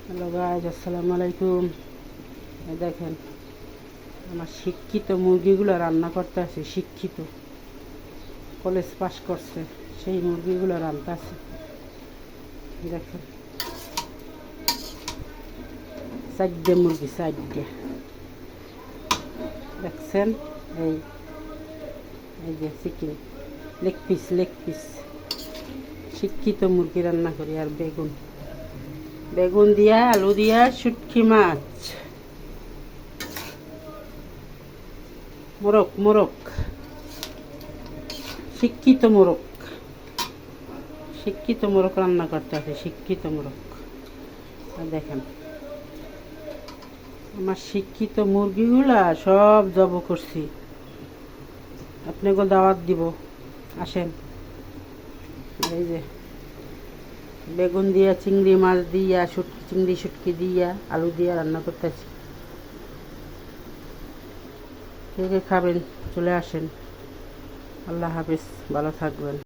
Hello guys, আসসালামু আলাইকুম। এই দেখেন আমার শিক্ষিত মুরগিগুলো রান্না করতে আছে। শিক্ষিত, কলেজ পাস করছে সেই মুরগিগুলো রান্না আছে। দেখেন চারটে মুরগি, চারটে দেখছেন। এই এই যে chicken leg piece, leg piece. শিক্ষিত মুরগি রান্না করি। আর বেগুন, বেগুন দিয়া, আলু দিয়া, শুটকি মাছ, মোরগ, মোরগ, শিক্ষিত মোরগ, শিক্ষিত মোরগ রান্না করতে আছে। শিক্ষিত মোরগ। আর দেখেন আমার শিক্ষিত মুরগিগুলা সব জব করছি। আপনাকে দাওয়াত দিব, আসেন। এই যে বেগুন দিয়া, চিংড়ি মাছ দিয়া, চিংড়ি শুটকি দিয়া, আলু দিয়া রান্না করতেছি। কে কে খাবেন চলে আসেন। আল্লাহ হাফেজ, ভালো থাকবেন।